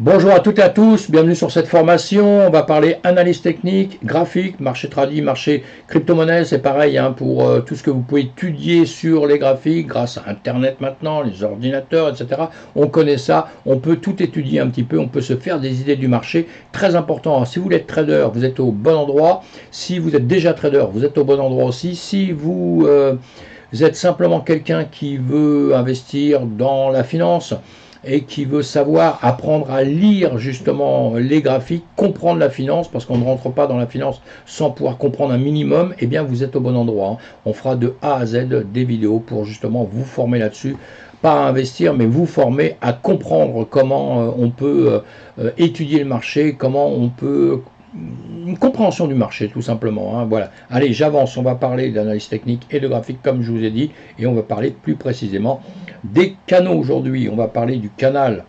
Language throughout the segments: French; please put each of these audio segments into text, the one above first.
Bonjour à toutes et à tous, bienvenue sur cette formation. On va parler analyse technique, graphique, marché trading, marché crypto-monnaie. C'est pareil pour tout ce que vous pouvez étudier sur les graphiques grâce à Internet maintenant, les ordinateurs, etc. On connaît ça, on peut tout étudier un petit peu, on peut se faire des idées du marché. Très important, si vous êtes trader, vous êtes au bon endroit. Si vous êtes déjà trader, vous êtes au bon endroit aussi. Si vous êtes simplement quelqu'un qui veut investir dans la finance, et qui veut savoir apprendre à lire justement les graphiques, comprendre la finance, parce qu'on ne rentre pas dans la finance sans pouvoir comprendre un minimum, eh bien vous êtes au bon endroit. On fera de A à Z des vidéos pour justement vous former là-dessus, pas à investir, mais vous former à comprendre comment on peut étudier le marché, comment on peut une compréhension du marché tout simplement. Voilà. Allez, j'avance, on va parler d'analyse technique et de graphique comme je vous ai dit, et on va parler plus précisément des canaux aujourd'hui. On va parler du canal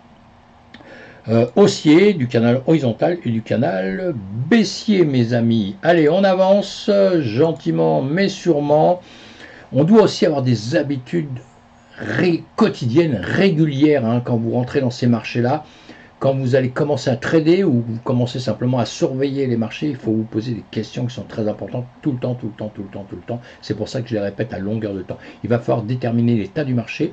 haussier, du canal horizontal et du canal baissier, mes amis. Allez, on avance gentiment mais sûrement. On doit aussi avoir des habitudes quotidiennes, régulières, quand vous rentrez dans ces marchés-là. Quand vous allez commencer à trader ou vous commencez simplement à surveiller les marchés, il faut vous poser des questions qui sont très importantes tout le temps, tout le temps, tout le temps, tout le temps. C'est pour ça que je les répète à longueur de temps. Il va falloir déterminer l'état du marché,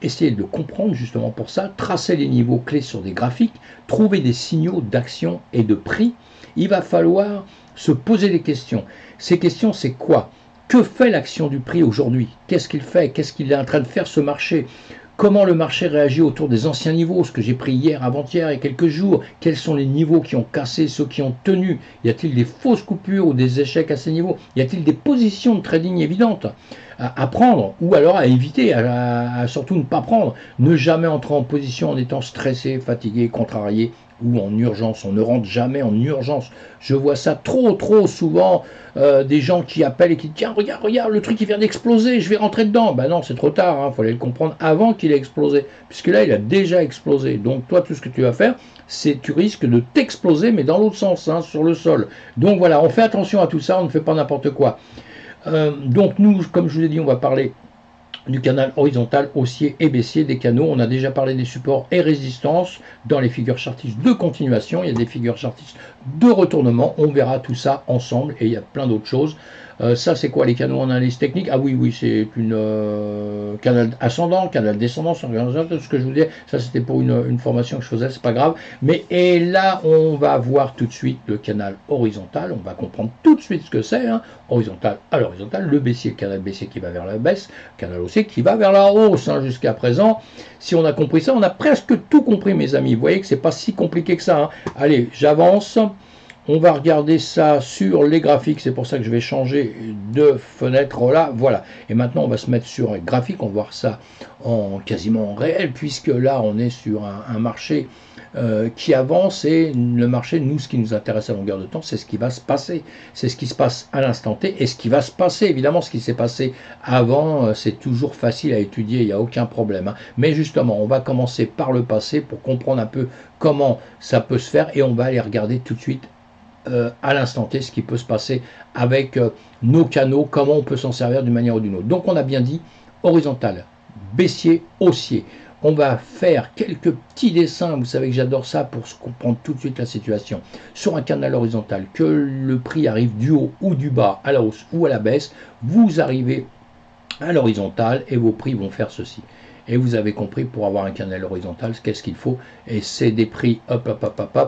essayer de comprendre justement pour ça, tracer les niveaux clés sur des graphiques, trouver des signaux d'action et de prix. Il va falloir se poser des questions. Ces questions, c'est quoi? Que fait l'action du prix aujourd'hui? Qu'est-ce qu'il fait? Qu'est-ce qu'il est en train de faire ce marché? Comment le marché réagit autour des anciens niveaux, ce que j'ai pris hier, avant-hier et quelques jours? Quels sont les niveaux qui ont cassé, ceux qui ont tenu? Y a-t-il des fausses coupures ou des échecs à ces niveaux? Y a-t-il des positions de trading évidentes à prendre ou alors à éviter, à surtout ne pas prendre? Ne jamais entrer en position en étant stressé, fatigué, contrarié ou en urgence. On ne rentre jamais en urgence. Je vois ça trop souvent, des gens qui appellent et qui disent tiens, regarde, le truc il vient d'exploser, je vais rentrer dedans. Ben non, c'est trop tard, fallait le comprendre avant qu'il ait explosé, puisque là il a déjà explosé. Donc toi, tout ce que tu vas faire, c'est tu risques de t'exploser, mais dans l'autre sens, sur le sol. Donc voilà, on fait attention à tout ça, on ne fait pas n'importe quoi. Donc nous, comme je vous ai dit, on va parler du canal horizontal, haussier et baissier des canaux. On a déjà parlé des supports et résistances dans les figures chartistes de continuation. Il y a des figures chartistes de retournement. On verra tout ça ensemble et il y a plein d'autres choses. Ça, c'est quoi les canaux en analyse technique? Ah oui, c'est une canal ascendant, canal descendant, tout ce que je vous disais. Ça, c'était pour une formation que je faisais, c'est pas grave. Mais et là, on va voir tout de suite le canal horizontal. On va comprendre tout de suite ce que c'est. Horizontal à l'horizontale, le baissier, le canal baissier qui va vers la baisse, le canal haussier qui va vers la hausse. Jusqu'à présent, si on a compris ça, on a presque tout compris, mes amis. Vous voyez que c'est pas si compliqué que ça. Allez, j'avance. On va regarder ça sur les graphiques, c'est pour ça que je vais changer de fenêtre là, voilà. Et maintenant on va se mettre sur un graphique, on va voir ça quasiment en réel, puisque là on est sur un marché qui avance, et le marché, nous, ce qui nous intéresse à longueur de temps, c'est ce qui va se passer. C'est ce qui se passe à l'instant T et ce qui va se passer. Évidemment, ce qui s'est passé avant, c'est toujours facile à étudier, il n'y a aucun problème. Mais justement, on va commencer par le passé pour comprendre un peu comment ça peut se faire, et on va aller regarder tout de suite à l'instant T ce qui peut se passer avec nos canaux, comment on peut s'en servir d'une manière ou d'une autre. Donc on a bien dit horizontal, baissier, haussier. On va faire quelques petits dessins, vous savez que j'adore ça pour comprendre tout de suite la situation. Sur un canal horizontal, que le prix arrive du haut ou du bas, à la hausse ou à la baisse, vous arrivez à l'horizontale et vos prix vont faire ceci. Et vous avez compris, pour avoir un canal horizontal, qu'est-ce qu'il faut? Et c'est des prix, hop,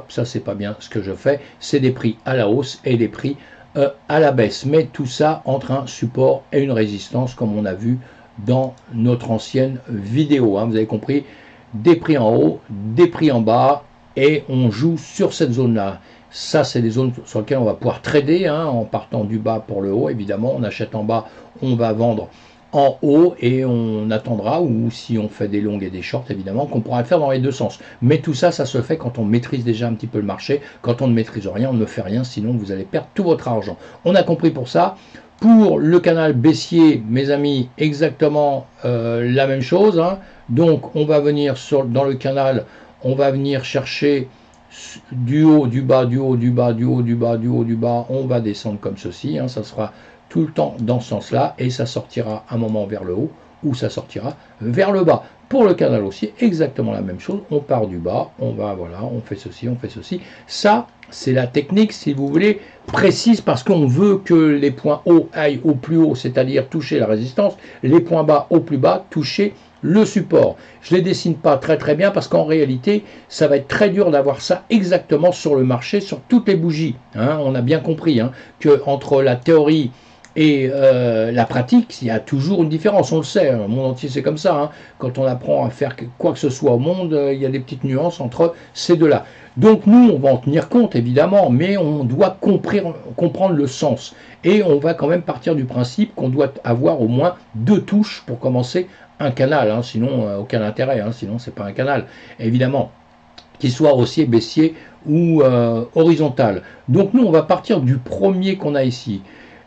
ça c'est pas bien ce que je fais, c'est des prix à la hausse et des prix à la baisse. Mais tout ça entre un support et une résistance, comme on a vu dans notre ancienne vidéo. Vous avez compris, des prix en haut, des prix en bas, et on joue sur cette zone-là. Ça, c'est des zones sur lesquelles on va pouvoir trader, en partant du bas pour le haut. Évidemment, on achète en bas, on va vendre en haut, et on attendra, ou si on fait des longues et des shorts, évidemment, qu'on pourra le faire dans les deux sens. Mais tout ça, ça se fait quand on maîtrise déjà un petit peu le marché. Quand on ne maîtrise rien, on ne fait rien, sinon vous allez perdre tout votre argent. On a compris pour ça. Pour le canal baissier, mes amis, exactement la même chose. Donc, on va venir dans le canal, on va venir chercher du haut, du bas, du haut, du bas, du haut, du bas, du haut, du bas. On va descendre comme ceci. Ça sera tout le temps dans ce sens-là, et ça sortira un moment vers le haut ou ça sortira vers le bas. Pour le canal haussier, exactement la même chose. On part du bas, on va, voilà, on fait ceci, on fait ceci. Ça, c'est la technique, si vous voulez, précise parce qu'on veut que les points hauts aillent au plus haut, c'est-à-dire toucher la résistance, les points bas au plus bas, toucher le support. Je ne les dessine pas très bien parce qu'en réalité, ça va être très dur d'avoir ça exactement sur le marché, sur toutes les bougies. Hein, on a bien compris hein, qu'entre la théorie et la pratique, il y a toujours une différence, on le sait, le monde entier c'est comme ça. Hein. Quand on apprend à faire quoi que ce soit au monde, il y a des petites nuances entre ces deux-là. Donc nous, on va en tenir compte évidemment, mais on doit comprendre le sens. Et on va quand même partir du principe qu'on doit avoir au moins 2 touches pour commencer un canal, hein, sinon aucun intérêt, hein, sinon c'est pas un canal, évidemment, qu'il soit haussier, baissier ou horizontal. Donc nous, on va partir du premier qu'on a ici.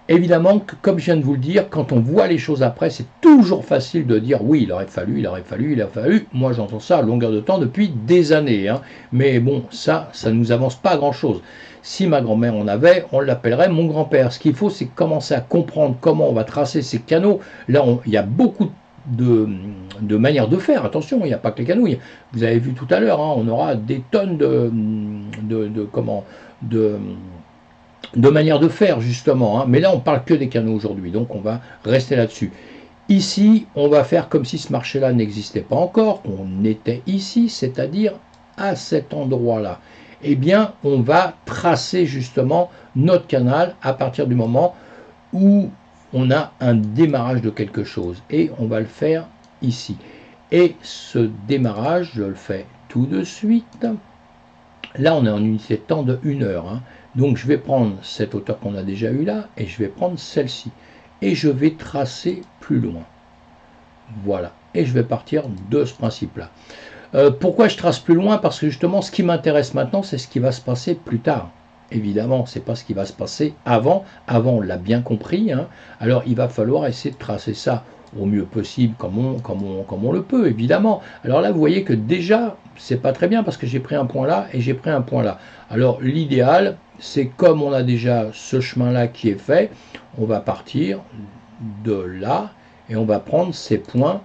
Évidemment, que, comme je viens de vous le dire, quand on voit les choses après, c'est toujours facile de dire oui, il aurait fallu, il aurait fallu, il a fallu. Moi, j'entends ça à longueur de temps depuis des années. Hein. Mais bon, ça ne nous avance pas à grand-chose. Si ma grand-mère en avait, on l'appellerait mon grand-père. Ce qu'il faut, c'est commencer à comprendre comment on va tracer ces canaux. Là, il y a beaucoup de manières de faire. Attention, il n'y a pas que les canaux. Vous avez vu tout à l'heure, hein, on aura des tonnes de manière de faire justement, hein. Mais là on parle que des canaux aujourd'hui, donc on va rester là-dessus. Ici, on va faire comme si ce marché-là n'existait pas encore, qu'on était ici, c'est-à-dire à cet endroit-là. Eh bien, on va tracer justement notre canal à partir du moment où on a un démarrage de quelque chose, et on va le faire ici. Et ce démarrage, je le fais tout de suite. Là, on est en unité de temps de 1 heure, hein. Donc je vais prendre cette hauteur qu'on a déjà eue là, et je vais prendre celle-ci. Et je vais tracer plus loin. Voilà. Et je vais partir de ce principe-là. Pourquoi je trace plus loin? Parce que justement, ce qui m'intéresse maintenant, c'est ce qui va se passer plus tard. Évidemment, ce n'est pas ce qui va se passer avant. Avant, on l'a bien compris. Hein. Alors, il va falloir essayer de tracer ça au mieux possible, comme on le peut, évidemment. Alors là, vous voyez que déjà, c'est pas très bien parce que j'ai pris un point là et j'ai pris un point là. Alors, l'idéal, c'est comme on a déjà ce chemin-là qui est fait, on va partir de là et on va prendre ces points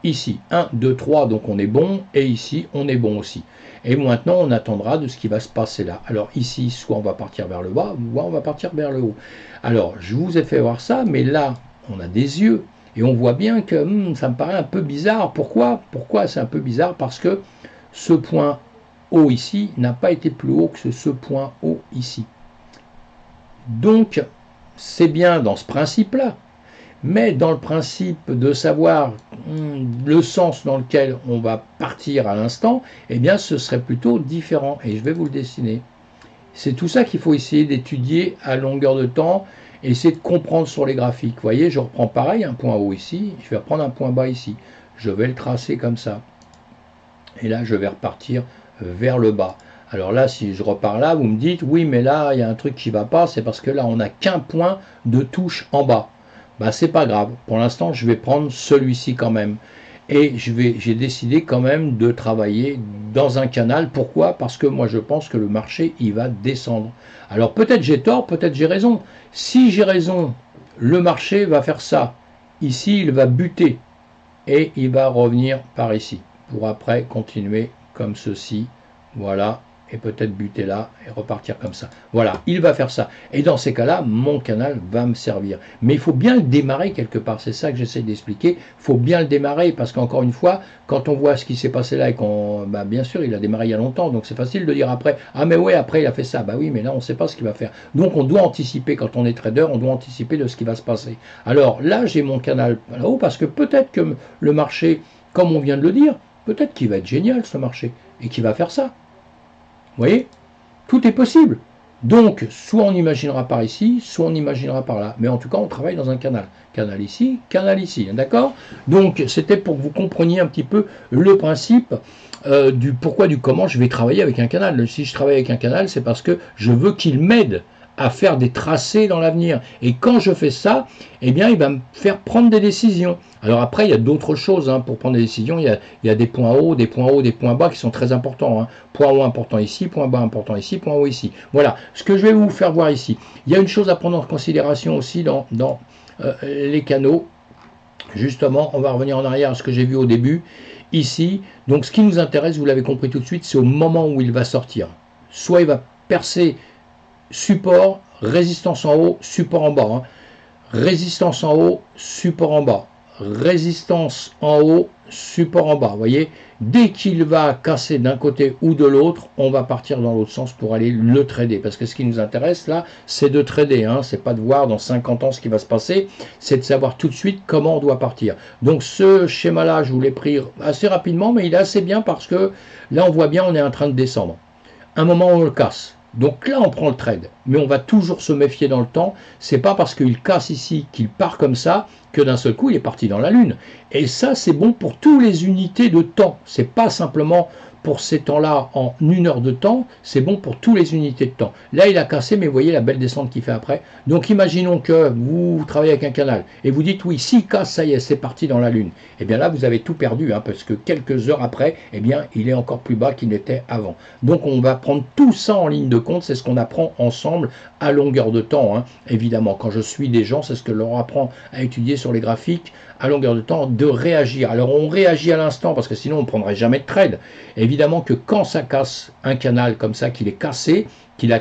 ici. 1, 2, 3, donc on est bon, et ici, on est bon aussi. Et maintenant, on attendra de ce qui va se passer là. Alors ici, soit on va partir vers le bas, soit on va partir vers le haut. Alors, je vous ai fait voir ça, mais là, on a des yeux. Et on voit bien que ça me paraît un peu bizarre. Pourquoi? Pourquoi c'est un peu bizarre? Parce que ce point haut ici n'a pas été plus haut que ce point haut ici. Donc, c'est bien dans ce principe-là. Mais dans le principe de savoir le sens dans lequel on va partir à l'instant, eh bien, ce serait plutôt différent. Et je vais vous le dessiner. C'est tout ça qu'il faut essayer d'étudier à longueur de temps. Essayer de comprendre sur les graphiques. Vous voyez, je reprends pareil, un point haut ici, je vais reprendre un point bas ici. Je vais le tracer comme ça. Et là, je vais repartir vers le bas. Alors là, si je repars là, vous me dites, oui, mais là, il y a un truc qui ne va pas, c'est parce que là, on n'a qu'un point de touche en bas. Bah, c'est pas grave. Pour l'instant, je vais prendre celui-ci quand même. Et j'ai décidé quand même de travailler dans un canal. Pourquoi? Parce que moi je pense que le marché il va descendre. Alors peut-être j'ai tort, peut-être j'ai raison. Si j'ai raison, le marché va faire ça. Ici il va buter et il va revenir par ici pour après continuer comme ceci. Voilà. Et peut-être buter là et repartir comme ça. Voilà, il va faire ça. Et dans ces cas-là, mon canal va me servir. Mais il faut bien le démarrer quelque part. C'est ça que j'essaie d'expliquer. Il faut bien le démarrer parce qu'encore une fois, quand on voit ce qui s'est passé là et qu'on... Bah, bien sûr, il a démarré il y a longtemps. Donc c'est facile de dire après, ah mais ouais, après il a fait ça. Bah oui, mais là on ne sait pas ce qu'il va faire. Donc on doit anticiper. Quand on est trader, on doit anticiper de ce qui va se passer. Alors là, j'ai mon canal là-haut parce que peut-être que le marché, comme on vient de le dire, peut-être qu'il va être génial ce marché et qu'il va faire ça. Vous voyez, tout est possible. Donc, soit on imaginera par ici, soit on imaginera par là. Mais en tout cas, on travaille dans un canal. Canal ici, d'accord? Donc, c'était pour que vous compreniez un petit peu le principe du pourquoi, du comment je vais travailler avec un canal. Si je travaille avec un canal, c'est parce que je veux qu'il m'aide à faire des tracés dans l'avenir. Et quand je fais ça, eh bien, il va me faire prendre des décisions. Alors après, il y a d'autres choses hein, pour prendre des décisions. Il y a des points hauts, des points hauts, des points bas qui sont très importants. Hein. Point haut important ici, point bas important ici, point haut ici. Voilà, ce que je vais vous faire voir ici. Il y a une chose à prendre en considération aussi dans les canaux. Justement, on va revenir en arrière à ce que j'ai vu au début, ici. Donc ce qui nous intéresse, vous l'avez compris tout de suite, c'est au moment où il va sortir. Soit il va percer support, résistance en haut, support en bas. Hein. Résistance en haut, support en bas. Résistance en haut, support en bas. Vous voyez, dès qu'il va casser d'un côté ou de l'autre, on va partir dans l'autre sens pour aller le trader. Parce que ce qui nous intéresse là, c'est de trader. Hein. C'est pas de voir dans 50 ans ce qui va se passer, c'est de savoir tout de suite comment on doit partir. Donc ce schéma-là, je vous l'ai pris assez rapidement, mais il est assez bien parce que là, on voit bien, on est en train de descendre. Un moment, on le casse. Donc là, on prend le trade, mais on va toujours se méfier dans le temps. C'est pas parce qu'il casse ici, qu'il part comme ça, que d'un seul coup, il est parti dans la Lune. Et ça, c'est bon pour toutes les unités de temps. C'est pas simplement pour ces temps-là en 1 heure de temps, c'est bon pour toutes les unités de temps. Là, il a cassé, mais vous voyez la belle descente qu'il fait après. Donc, imaginons que vous travaillez avec un canal et vous dites, oui, s'il casse, ça y est, c'est parti dans la Lune. Et bien là, vous avez tout perdu, hein, parce que quelques heures après, eh bien, il est encore plus bas qu'il n'était avant. Donc, on va prendre tout ça en ligne de compte. C'est ce qu'on apprend ensemble à longueur de temps. Hein. Évidemment, quand je suis des gens, c'est ce que je leur apprend à étudier sur les graphiques à longueur de temps, de réagir. Alors, on réagit à l'instant, parce que sinon, on ne prendrait jamais de trade. Évidemment que quand ça casse un canal comme ça, qu'il est cassé, qu'il a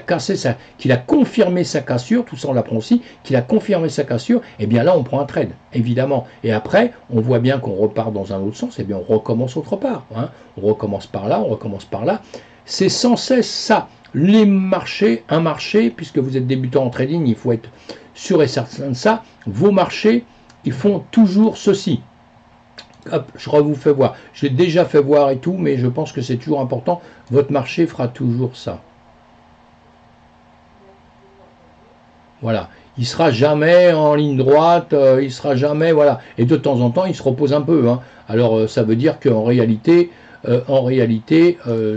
confirmé sa cassure, tout ça on l'apprend aussi, qu'il a confirmé sa cassure, et bien là on prend un trade, évidemment. Et après, on voit bien qu'on repart dans un autre sens, et bien on recommence autre part. Hein. On recommence par là, on recommence par là. C'est sans cesse ça. Les marchés, un marché, puisque vous êtes débutant en trading, il faut être sûr et certain de ça, vos marchés, ils font toujours ceci. Hop, je vous fais voir. Je l'ai déjà fait voir et tout, mais je pense que c'est toujours important. Votre marché fera toujours ça. Voilà. Il ne sera jamais en ligne droite, il sera jamais, voilà. Et de temps en temps, il se repose un peu. Hein. Alors, ça veut dire qu'en réalité,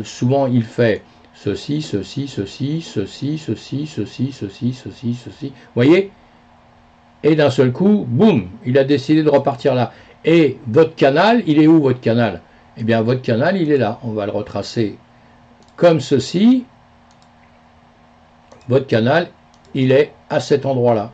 souvent, il fait ceci, ceci, ceci, ceci, ceci, ceci, ceci, ceci, ceci. Vous voyez? Et d'un seul coup, boum, il a décidé de repartir là. Et votre canal, il est où votre canal? Eh bien, votre canal, il est là. On va le retracer comme ceci. Votre canal, il est à cet endroit-là.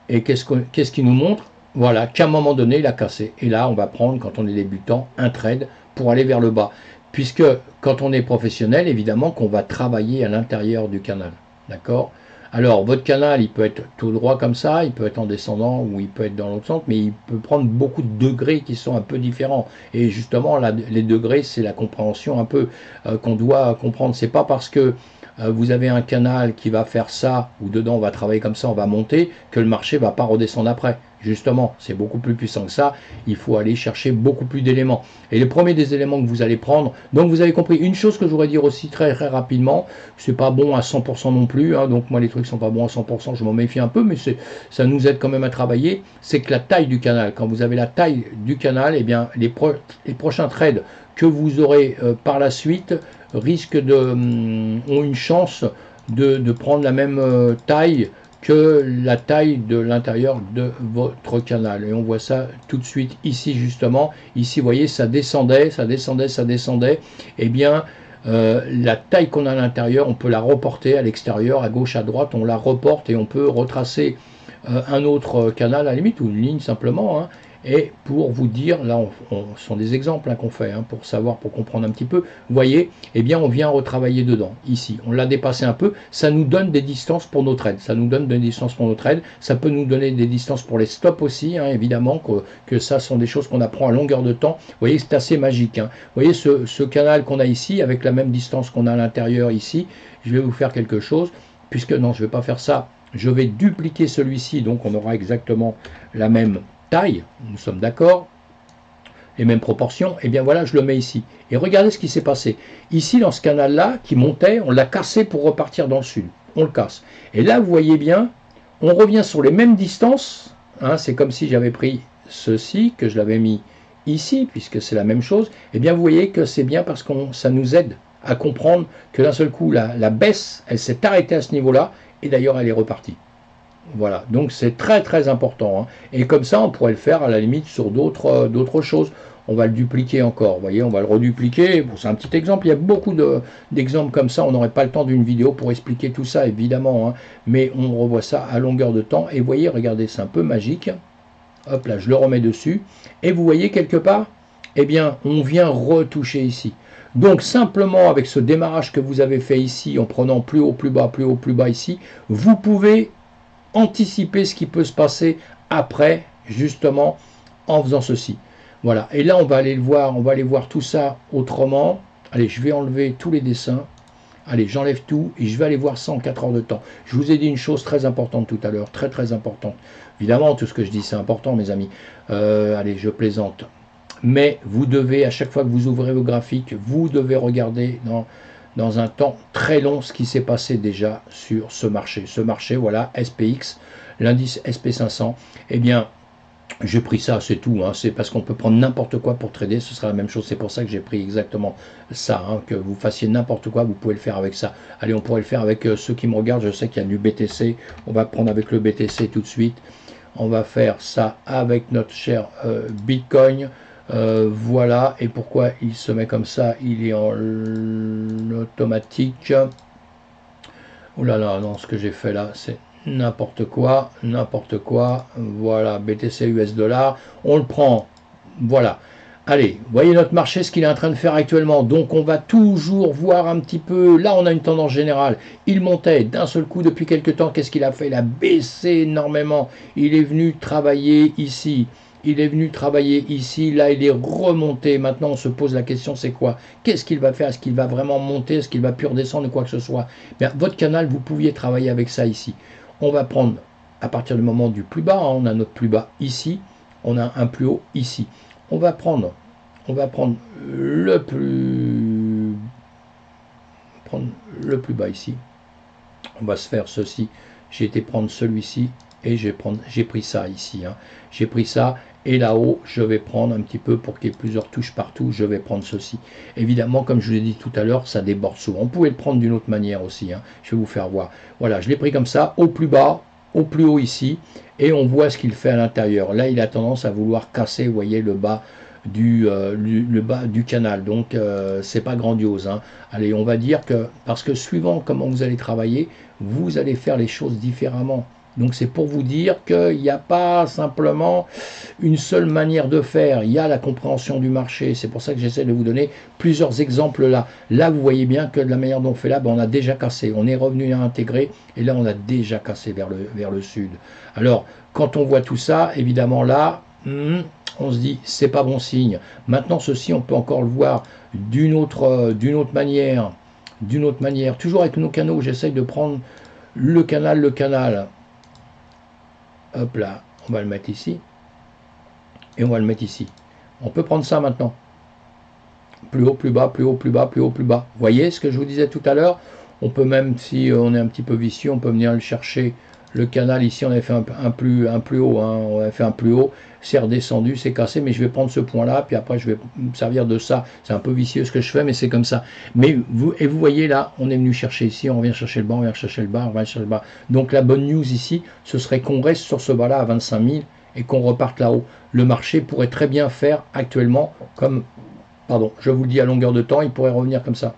Et qu'est-ce qu'il nous montre? Voilà, qu'à un moment donné, il a cassé. Et là, on va prendre, quand on est débutant, un trade pour aller vers le bas. Puisque, quand on est professionnel, évidemment qu'on va travailler à l'intérieur du canal. D'accord? Alors, votre canal, il peut être tout droit comme ça, il peut être en descendant ou il peut être dans l'autre sens, mais il peut prendre beaucoup de degrés qui sont un peu différents. Et justement, là, les degrés, c'est la compréhension un peu qu'on doit comprendre. C'est pas parce que vous avez un canal qui va faire ça, ou dedans on va travailler comme ça, on va monter, que le marché ne va pas redescendre après. Justement, c'est beaucoup plus puissant que ça, il faut aller chercher beaucoup plus d'éléments. Et le premier des éléments que vous allez prendre, donc vous avez compris, une chose que je voudrais dire aussi très rapidement, c'est pas bon à 100% non plus, hein, donc moi les trucs sont pas bons à 100%, je m'en méfie un peu, mais ça nous aide quand même à travailler, c'est que la taille du canal, quand vous avez la taille du canal, eh bien les prochains trades que vous aurez par la suite risquent ont une chance de prendre la même taille que la taille de l'intérieur de votre canal. Et on voit ça tout de suite ici justement. Ici, vous voyez, ça descendait, ça descendait, ça descendait. Eh bien, la taille qu'on a à l'intérieur, on peut la reporter à l'extérieur, à gauche, à droite, on la reporte et on peut retracer un autre canal à la limite, ou une ligne simplement, hein. Et pour vous dire, là, ce sont des exemples hein, qu'on fait, hein, pour savoir, pour comprendre un petit peu, vous voyez, eh bien, on vient retravailler dedans, ici. On l'a dépassé un peu, ça nous donne des distances pour nos trades, ça nous donne des distances pour nos trades, ça peut nous donner des distances pour les stops aussi, hein, évidemment, que ça sont des choses qu'on apprend à longueur de temps. Vous voyez, c'est assez magique. Hein. Vous voyez, ce canal qu'on a ici, avec la même distance qu'on a à l'intérieur ici, je vais vous faire quelque chose, puisque non, je ne vais pas faire ça, je vais dupliquer celui-ci, donc on aura exactement la même taille, nous sommes d'accord, les mêmes proportions, et bien voilà, je le mets ici. Et regardez ce qui s'est passé. Ici, dans ce canal-là, qui montait, on l'a cassé pour repartir dans le sud. On le casse. Et là, vous voyez bien, on revient sur les mêmes distances. Hein, c'est comme si j'avais pris ceci, que je l'avais mis ici, puisque c'est la même chose. Et bien, vous voyez que c'est bien parce que ça nous aide à comprendre que d'un seul coup, la baisse, elle s'est arrêtée à ce niveau-là, et d'ailleurs, elle est repartie. Voilà, donc c'est très très important. Hein. Et comme ça, on pourrait le faire à la limite sur d'autres choses. On va le dupliquer encore, vous voyez, on va le redupliquer. Bon, c'est un petit exemple, il y a beaucoup d'exemples comme ça. On n'aurait pas le temps d'une vidéo pour expliquer tout ça, évidemment. Hein. Mais on revoit ça à longueur de temps. Et vous voyez, regardez, c'est un peu magique. Hop là, je le remets dessus. Et vous voyez quelque part, eh bien, on vient retoucher ici. Donc simplement avec ce démarrage que vous avez fait ici, en prenant plus haut, plus bas, plus haut, plus bas ici, vous pouvez anticiper ce qui peut se passer après, justement, en faisant ceci. Voilà, et là on va aller le voir, on va aller voir tout ça autrement. Allez, je vais enlever tous les dessins. Allez, j'enlève tout et je vais aller voir ça en 4 heures de temps. Je vous ai dit une chose très importante tout à l'heure, très très importante. Évidemment, tout ce que je dis c'est important, mes amis. Allez, je plaisante. Mais vous devez, à chaque fois que vous ouvrez vos graphiques, vous devez regarder dans un temps très long ce qui s'est passé déjà sur ce marché. Ce marché, voilà, SPX, l'indice SP500, eh bien, j'ai pris ça, c'est tout, hein. C'est parce qu'on peut prendre n'importe quoi pour trader, ce sera la même chose, c'est pour ça que j'ai pris exactement ça, hein, que vous fassiez n'importe quoi, vous pouvez le faire avec ça. Allez, on pourrait le faire avec ceux qui me regardent, je sais qu'il y a du BTC, on va prendre avec le BTC tout de suite, on va faire ça avec notre cher Bitcoin, voilà, et pourquoi il se met comme ça, il est en automatique, oh là là, non, ce que j'ai fait là, c'est n'importe quoi, voilà, BTC US dollar, on le prend, voilà. Allez, voyez notre marché, ce qu'il est en train de faire actuellement, donc on va toujours voir un petit peu, là on a une tendance générale, il montait d'un seul coup depuis quelques temps, qu'est-ce qu'il a fait? Il a baissé énormément, il est venu travailler ici, il est venu travailler ici, là il est remonté, maintenant on se pose la question, c'est quoi? Qu'est-ce qu'il va faire? Est-ce qu'il va vraiment monter? Est-ce qu'il va plus redescendre ou quoi que ce soit? Bien, votre canal, vous pouviez travailler avec ça ici. On va prendre, à partir du moment du plus bas, hein, on a notre plus bas ici, on a un plus haut ici. On va prendre le plus bas ici. On va se faire ceci. J'ai été prendre celui-ci et j'ai pris ça ici. Hein. J'ai pris ça et là-haut, je vais prendre un petit peu pour qu'il y ait plusieurs touches partout. Je vais prendre ceci. Évidemment, comme je vous l'ai dit tout à l'heure, ça déborde souvent. On pouvait le prendre d'une autre manière aussi. Hein. Je vais vous faire voir. Voilà, je l'ai pris comme ça, au plus bas, au plus haut ici, et on voit ce qu'il fait à l'intérieur. Là, il a tendance à vouloir casser, vous voyez, le bas le bas du canal, donc c'est pas grandiose, hein. Allez, on va dire que, parce que suivant comment vous allez travailler, vous allez faire les choses différemment, donc c'est pour vous dire qu'il n'y a pas simplement une seule manière de faire, il y a la compréhension du marché, c'est pour ça que j'essaie de vous donner plusieurs exemples là. Là vous voyez bien que de la manière dont on fait là, ben, on a déjà cassé, on est revenu à intégrer, et là on a déjà cassé vers le sud. Alors quand on voit tout ça, évidemment là, on se dit c'est pas bon signe. Maintenant ceci on peut encore le voir d'une autre manière, toujours avec nos canaux. J'essaye de prendre le canal, hop là, on va le mettre ici et on va le mettre ici. On peut prendre ça maintenant, plus haut, plus bas, plus haut, plus bas, plus haut, plus bas. Vous voyez ce que je vous disais tout à l'heure? On peut même, si on est un petit peu vicieux, on peut venir le chercher. Le canal ici, on avait fait un plus haut, hein, on avait fait un plus haut, c'est redescendu, c'est cassé, mais je vais prendre ce point là, puis après je vais me servir de ça. C'est un peu vicieux ce que je fais, mais c'est comme ça. Mais vous voyez là, on est venu chercher ici, on vient chercher le bas, on vient chercher le bas, on va chercher le bas. Donc la bonne news ici, ce serait qu'on reste sur ce bas là à 25 000 et qu'on reparte là-haut. Le marché pourrait très bien faire actuellement comme, pardon, je vous le dis à longueur de temps, il pourrait revenir comme ça.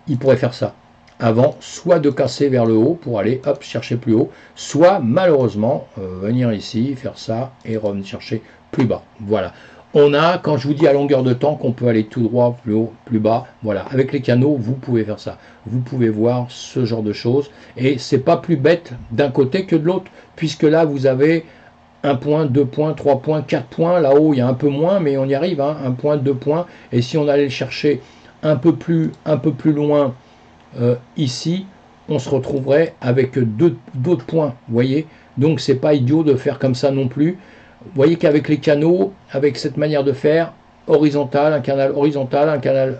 Il pourrait faire ça avant, soit de casser vers le haut pour aller hop chercher plus haut, soit malheureusement venir ici, faire ça et revenir chercher plus bas. Voilà. On a, quand je vous dis à longueur de temps, qu'on peut aller tout droit, plus haut, plus bas. Voilà. Avec les canaux, vous pouvez faire ça. Vous pouvez voir ce genre de choses. Et c'est pas plus bête d'un côté que de l'autre, puisque là, vous avez 1 point, 2 points, 3 points, 4 points. Là-haut, il y a un peu moins, mais on y arrive. Hein, 1 point, 2 points. Et si on allait le chercher un peu plus loin, ici, on se retrouverait avec d'autres points, vous voyez. Donc c'est pas idiot de faire comme ça non plus. Vous voyez qu'avec les canaux, avec cette manière de faire, horizontal, un canal horizontal, un canal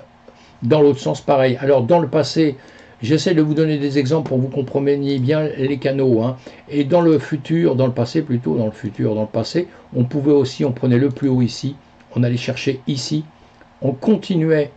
dans l'autre sens, pareil. Alors dans le passé, j'essaie de vous donner des exemples pour que vous compreniez bien les canaux, hein. Et dans le futur, dans le passé plutôt, dans le passé, on pouvait aussi, on prenait le plus haut ici, on allait chercher ici, on continuait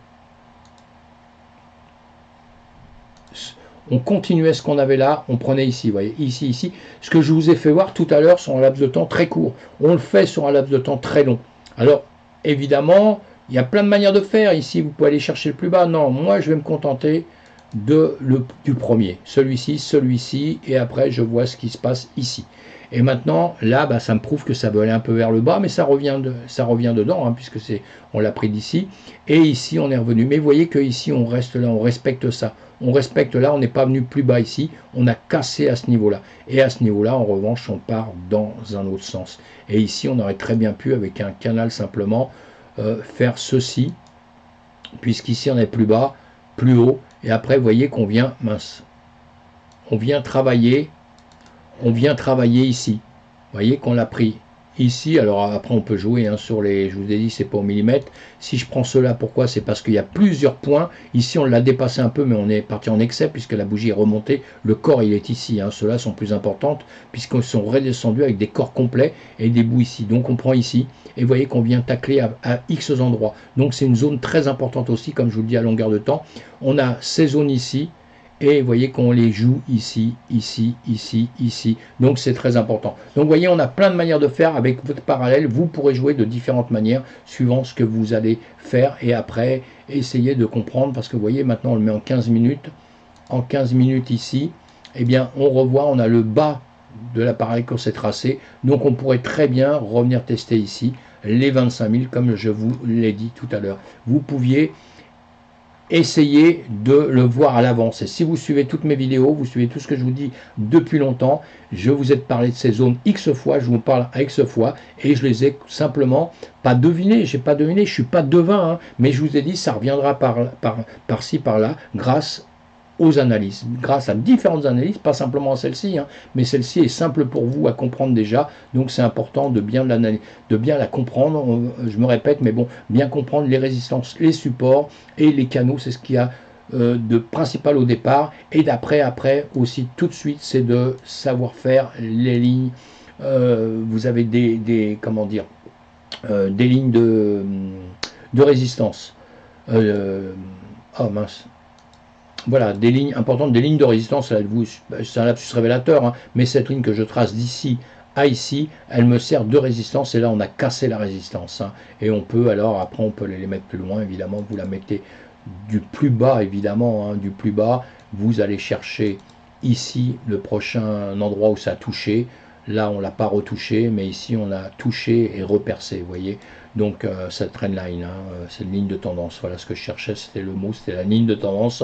ce qu'on avait là, on prenait ici, vous voyez, ici. Ce que je vous ai fait voir tout à l'heure sur un laps de temps très court. On le fait sur un laps de temps très long. Alors, évidemment, il y a plein de manières de faire. Ici, vous pouvez aller chercher le plus bas. Non, moi, je vais me contenter du premier. Celui-ci, et après, je vois ce qui se passe ici. Et maintenant, là, bah, ça me prouve que ça veut aller un peu vers le bas, mais ça revient dedans, hein, puisque on l'a pris d'ici. Et ici, on est revenu. Mais vous voyez qu'ici, on reste là, on respecte ça. On respecte là, on n'est pas venu plus bas ici, on a cassé à ce niveau-là. Et à ce niveau-là, en revanche, on part dans un autre sens. Et ici, on aurait très bien pu, avec un canal simplement, faire ceci, puisqu'ici, on est plus bas, plus haut. Et après, vous voyez qu'on vient, mince, on vient travailler ici. Vous voyez qu'on l'a pris ici. Alors après, on peut jouer hein, sur les, je vous ai dit, c'est pas au millimètre. Si je prends cela, pourquoi? C'est parce qu'il y a plusieurs points. Ici, on l'a dépassé un peu, mais on est parti en excès puisque la bougie est remontée. Le corps, il est ici. Hein. Ceux-là sont plus importantes puisqu'ils sont redescendus avec des corps complets et des bouts ici. Donc, on prend ici et vous voyez qu'on vient tacler à X endroits. Donc, c'est une zone très importante aussi, comme je vous le dis à longueur de temps. On a ces zones ici. Et vous voyez qu'on les joue ici, ici, ici, ici. Donc c'est très important. Donc vous voyez, on a plein de manières de faire avec votre parallèle. Vous pourrez jouer de différentes manières suivant ce que vous allez faire. Et après, essayez de comprendre. Parce que vous voyez, maintenant on le met en 15 minutes. En 15 minutes ici, eh bien on revoit, on a le bas de la parallèle qu'on s'est tracé. Donc on pourrait très bien revenir tester ici les 25 000 comme je vous l'ai dit tout à l'heure. Vous pouviez essayez de le voir à l'avance. Et si vous suivez toutes mes vidéos, vous suivez tout ce que je vous dis depuis longtemps, je vous ai parlé de ces zones X fois, je vous parle à X fois, et je les ai simplement pas devinées, j'ai pas deviné, je suis pas devin, hein, mais je vous ai dit, ça reviendra par-ci, par-là, grâce aux analyses, grâce à différentes analyses, pas simplement à celle-ci, hein, mais celle-ci est simple pour vous à comprendre déjà, donc c'est important de bien la comprendre, je me répète, mais bon, bien comprendre les résistances, les supports et les canaux, c'est ce qu'il y a de principal au départ, et d'après, après aussi tout de suite, c'est de savoir faire les lignes, vous avez comment dire, des lignes de résistance, oh mince, voilà, des lignes importantes, des lignes de résistance, c'est un lapsus révélateur, hein, mais cette ligne que je trace d'ici à ici, elle me sert de résistance, et là on a cassé la résistance, hein, et on peut alors, après on peut les mettre plus loin, évidemment, vous la mettez du plus bas, évidemment, hein, du plus bas, vous allez chercher ici le prochain endroit où ça a touché, là on ne l'a pas retouché, mais ici on a touché et repercé, vous voyez. Donc cette trendline, hein, c'est une ligne de tendance, voilà ce que je cherchais, c'était le mot, c'était la ligne de tendance.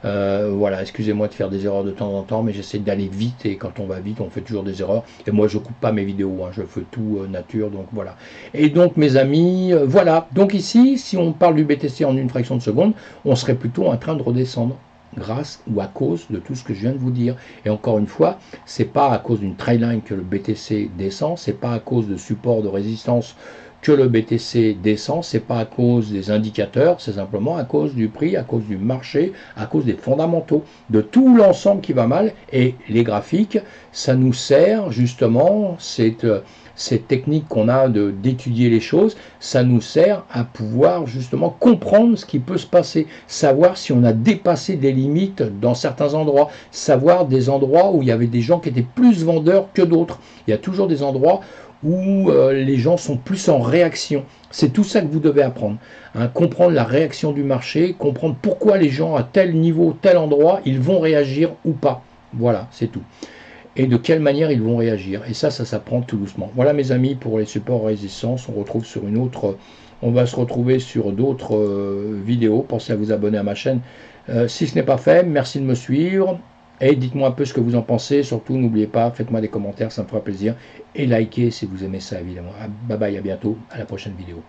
Voilà, excusez-moi de faire des erreurs de temps en temps, mais j'essaie d'aller vite, et quand on va vite, on fait toujours des erreurs. Et moi, je coupe pas mes vidéos, hein, je fais tout nature, donc voilà. Et donc, mes amis, voilà. Donc ici, si on parle du BTC en une fraction de seconde, on serait plutôt en train de redescendre, grâce ou à cause de tout ce que je viens de vous dire. Et encore une fois, c'est pas à cause d'une trendline que le BTC descend, c'est pas à cause de support de résistance que le BTC descend, c'est pas à cause des indicateurs, c'est simplement à cause du prix, à cause du marché, à cause des fondamentaux, de tout l'ensemble qui va mal. Et les graphiques, ça nous sert justement, cette technique qu'on a d'étudier les choses, ça nous sert à pouvoir justement comprendre ce qui peut se passer, savoir si on a dépassé des limites dans certains endroits, savoir des endroits où il y avait des gens qui étaient plus vendeurs que d'autres. Il y a toujours des endroits où les gens sont plus en réaction. C'est tout ça que vous devez apprendre. Hein, comprendre la réaction du marché, comprendre pourquoi les gens à tel niveau, tel endroit, ils vont réagir ou pas. Voilà, c'est tout. Et de quelle manière ils vont réagir. Et ça s'apprend tout doucement. Voilà mes amis pour les supports résistance. On va se retrouver sur d'autres vidéos. Pensez à vous abonner à ma chaîne si ce n'est pas fait. Merci de me suivre. Et dites-moi un peu ce que vous en pensez. Surtout, n'oubliez pas, faites-moi des commentaires, ça me fera plaisir. Et likez si vous aimez ça, évidemment. Bye bye, à bientôt, à la prochaine vidéo.